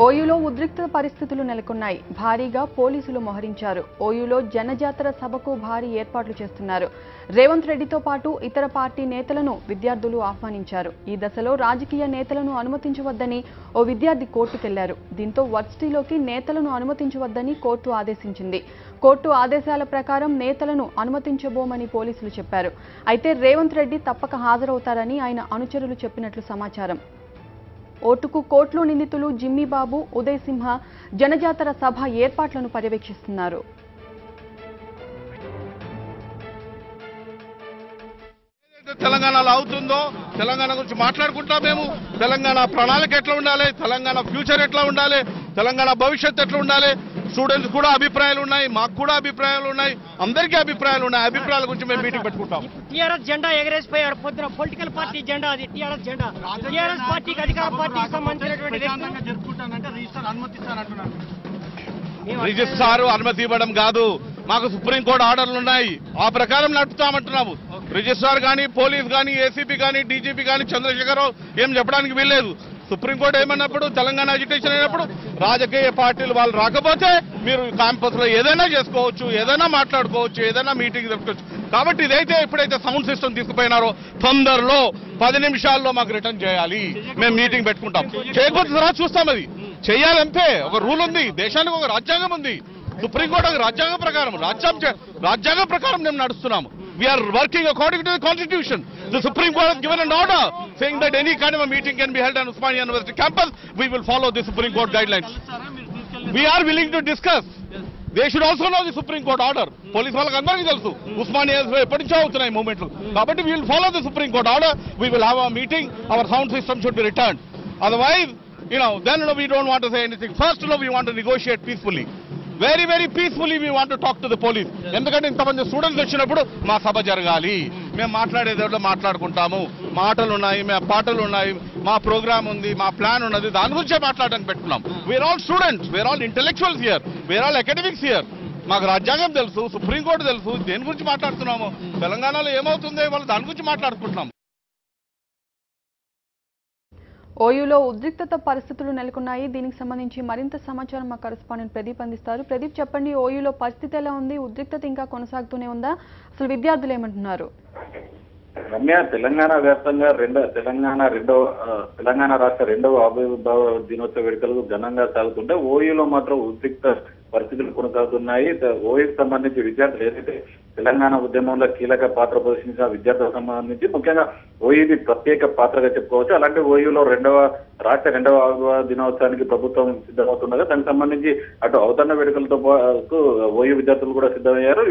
ఓయూలో ఉద్రిక్త పరిస్థితులు నెలకొన్నాయి. భారీగా పోలీసులు మోహరించారు. ఓయూలో జనజాతర సభకు భారీ ఏర్పాట్లు చేస్తున్నారు. రేవంత్ రెడ్డితో పాటు ఇతర పార్టీ నేతలను విద్యార్థులు ఆహ్వానించారు. ఈ దశలో రాజకీయ నేతలను అనుమతించవద్దని ఓ విద్యార్థి కోర్టుకెళ్లారు. దీంతో వర్సిటీలోకి నేతలను అనుమతించవద్దని కోర్టు ఆదేశించింది. కోర్టు ఆదేశాల ప్రకారం నేతలను అనుమతించబోమని పోలీసులు చెప్పారు. అయితే రేవంత్ రెడ్డి తప్పక హాజరవుతారని ఆయన అనుచరులు చెప్పినట్లు సమాచారం. ఓటుకు కోట్లు నిందితులు జిమ్మీ బాబు, ఉదయ్ సింహ జనజాతర సభ ఏర్పాట్లను పర్యవేక్షిస్తున్నారు. తెలంగాణలో అవుతుందో తెలంగాణ గురించి మాట్లాడుకుంటాం. మేము తెలంగాణ ప్రణాళిక ఎట్లా ఉండాలి, తెలంగాణ ఫ్యూచర్ ఎట్లా ఉండాలి, తెలంగాణ భవిష్యత్తు ఎట్లా ఉండాలి, స్టూడెంట్స్ కూడా అభిప్రాయాలు ఉన్నాయి, మాకు కూడా అభిప్రాయాలు ఉన్నాయి, అందరికీ అభిప్రాయాలు ఉన్నాయి. అభిప్రాయాల గురించి మేము మీటింగ్ పెట్టుకుంటాం. టీఆర్ఎస్ జెండా ఎగరేసిపోయారు. పొద్దున పొలిటికల్ పార్టీ జెండా, అది టీఆర్ఎస్ జెండా. టీఆర్ఎస్ పార్టీకి అధికార పార్టీకి సంబంధించినటువంటి రిజిస్ట్రార్ అనుమతి ఇవ్వడం కాదు, మాకు సుప్రీంకోర్టు ఆర్డర్లు ఉన్నాయి, ఆ ప్రకారం నడుపుతామంటున్నాము. రిజిస్ట్రార్ కానీ, పోలీస్ కానీ, ఏసీపీ కానీ, డీజీపీ కానీ, చంద్రశేఖరరావు ఏం చెప్పడానికి వీల్లేదు. సుప్రీంకోర్టు ఏమన్నప్పుడు, తెలంగాణ అజిటేషన్ అయినప్పుడు రాజకీయ పార్టీలు వాళ్ళు రాకపోతే మీరు క్యాంపస్ లో ఏదైనా చేసుకోవచ్చు, ఏదైనా మాట్లాడుకోవచ్చు, ఏదైనా మీటింగ్ జరుపుకోవచ్చు. కాబట్టి ఇదైతే ఎప్పుడైతే సౌండ్ సిస్టమ్ తీసుకుపోయినారో తొందరలో 10 నిమిషాల్లో మాకు రిటర్న్ చేయాలి, మేము మీటింగ్ పెట్టుకుంటాం. చేయకపోతే తర్వాత చూస్తాం. అది చేయాలంటే ఒక రూల్ ఉంది, దేశానికి ఒక రాజ్యాంగం ఉంది, సుప్రీంకోర్టు ఒక రాజ్యాంగం ప్రకారం మేము నడుస్తున్నాము. We are working according to the Constitution. The Supreme Court has given an order saying that any kind of a meeting can be held on Usmania University campus. We will follow the Supreme Court guidelines. We are willing to discuss. They should also know the Supreme Court order. Police వాళ్ళకి అందరికీ తెలుసు ఉస్మానియా ఎప్పటి నుంచో అవుతున్నాయి మూవ్మెంట్లు. కాబట్టి we will follow the Supreme Court order. We will have a meeting. Our sound system should be returned. Otherwise, then we don't want to say anything. First, we want to negotiate peacefully. Very very peacefully we want to talk to the police. ఎందుకంటే ఇంతమంది students వచ్చినప్పుడు మా సభ జరగాలి, మేము మాట్లాడేదో మాట్లాడుకుంటాము, మాటలు ఉన్నాయి, మా పాటలు ఉన్నాయి, మా ప్రోగ్రామ్ ఉంది, మా ప్లాన్ ఉన్నది, దాని గురించే మాట్లాడడానికి పెట్టుకున్నాం. We are all students, we are all intellectuals here, we are all academics here. మాకు రాజ్యాంగం తెలుసు, సుప్రీంకోర్టు తెలుసు, దేని గురించి మాట్లాడుతున్నాము, తెలంగాణలో ఏమవుతుందో వాళ్ళు దాని గురించి మాట్లాడుకుంటున్నాం. ఓయూలో ఉద్రిక్తత పరిస్థితులు నెలకొన్నాయి. దీనికి సంబంధించి మరింత సమాచారం మా కరెస్పాండెంట్ ప్రదీప్ అందిస్తారు. ప్రదీప్, చెప్పండి, ఓయూలో పరిస్థితి ఎలా ఉంది? ఉద్రిక్తత ఇంకా కొనసాగుతూనే ఉందా? అసలు విద్యార్థులు ఏమంటున్నారు? రమ్య, తెలంగాణ వ్యాప్తంగా తెలంగాణ రాష్ట్ర రెండవ ఆవిర్భావ దినోత్సవ వేడుకలు ఘనంగా సాగుతుంటే ఓయూలో మాత్రం ఉద్రిక్త పరిస్థితులు కొనసాగుతున్నాయి. ఓయూకి సంబంధించి విద్యార్థులు ఏదైతే తెలంగాణ ఉద్యమంలో కీలక పాత్ర పోషించిన విద్యార్థులకు సంబంధించి ముఖ్యంగా ఓయూది ప్రత్యేక పాత్రగా చెప్పుకోవచ్చు. అలాంటి ఓయూలో రాష్ట్ర రెండవ ఆవిర్భావ దినోత్సవానికి ప్రభుత్వం సిద్ధమవుతుండగా దానికి సంబంధించి అటు అవతరణ వేడుకలతో పాటు ఓయూ విద్యార్థులు కూడా సిద్ధమయ్యారు.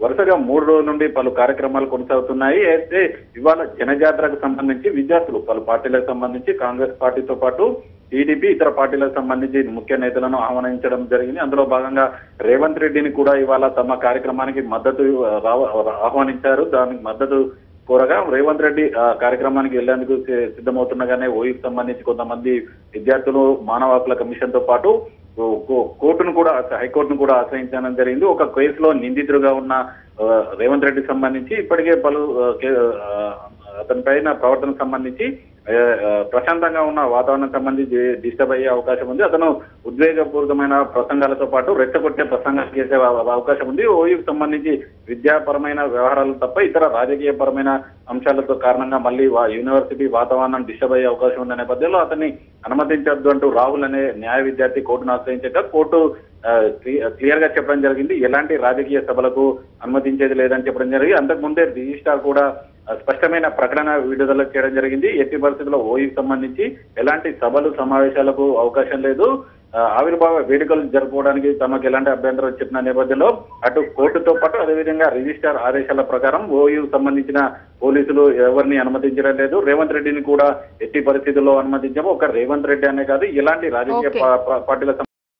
వరుసగా 3 రోజుల నుండి పలు కార్యక్రమాలు కొనసాగుతున్నాయి. అయితే ఇవాళ జనజాతరకు సంబంధించి విద్యార్థులు పలు పార్టీలకు సంబంధించి కాంగ్రెస్ పార్టీతో పాటు టీడీపీ ఇతర పార్టీలకు సంబంధించి ముఖ్య నేతలను ఆహ్వానించడం జరిగింది. అందులో భాగంగా రేవంత్ రెడ్డిని కూడా ఇవాళ తమ కార్యక్రమానికి మద్దతు ఆహ్వానించారు. దానికి మద్దతు కోరగా రేవంత్ రెడ్డి కార్యక్రమానికి వెళ్లేందుకు సిద్ధమవుతుండగానే ఓయూకి సంబంధించి కొంతమంది విద్యార్థులు మానవ హక్కుల కమిషన్ తో పాటు హైకోర్టును కూడా ఆశ్రయించడం జరిగింది. ఒక కేసులో నిందితుడుగా ఉన్న రేవంత్ రెడ్డికి సంబంధించి ఇప్పటికే పలు అతని పైన ప్రవర్తనకు సంబంధించి ప్రశాంతంగా ఉన్న వాతావరణం సంబంధించి డిస్టర్బ్ అయ్యే అవకాశం ఉంది. అతను ఉద్వేగపూరితమైన ప్రసంగాలతో పాటు రెచ్చగొట్టే ప్రసంగాలు చేసే అవకాశం ఉంది. ఓయూకి సంబంధించి విద్యాపరమైన వ్యవహారాలు తప్ప ఇతర రాజకీయ పరమైన అంశాలతో కారణంగా మళ్ళీ యూనివర్సిటీ వాతావరణం డిస్టర్బ్ అయ్యే అవకాశం ఉన్న నేపథ్యంలో అతన్ని అనుమతించద్దు అంటూ రాహుల్ అనే న్యాయ విద్యార్థి కోర్టును ఆశ్రయించాక కోర్టు క్లియర్ గా చెప్పడం జరిగింది. ఎలాంటి రాజకీయ సభలకు అనుమతించేది లేదని చెప్పడం జరిగింది. అంతకుముందే రిజిస్ట్రార్ కూడా స్పష్టమైన ప్రకటన విడుదల చేయడం జరిగింది. ఎట్టి పరిస్థితుల్లో ఓయూకి సంబంధించి ఎలాంటి సభలు సమావేశాలకు అవకాశం లేదు, ఆవిర్భావ వేడుకలు జరుపుకోవడానికి తమకు ఎలాంటి అభ్యంతరం చెప్పిన నేపథ్యంలో అటు కోర్టుతో పాటు అదేవిధంగా రిజిస్ట్రార్ ఆదేశాల ప్రకారం ఓయూకి సంబంధించిన పోలీసులు ఎవరిని అనుమతించడం లేదు. రేవంత్ రెడ్డిని కూడా ఎట్టి పరిస్థితుల్లో అనుమతించాము. ఒక రేవంత్ రెడ్డి అనే కాదు, ఎలాంటి రాజకీయ పార్టీల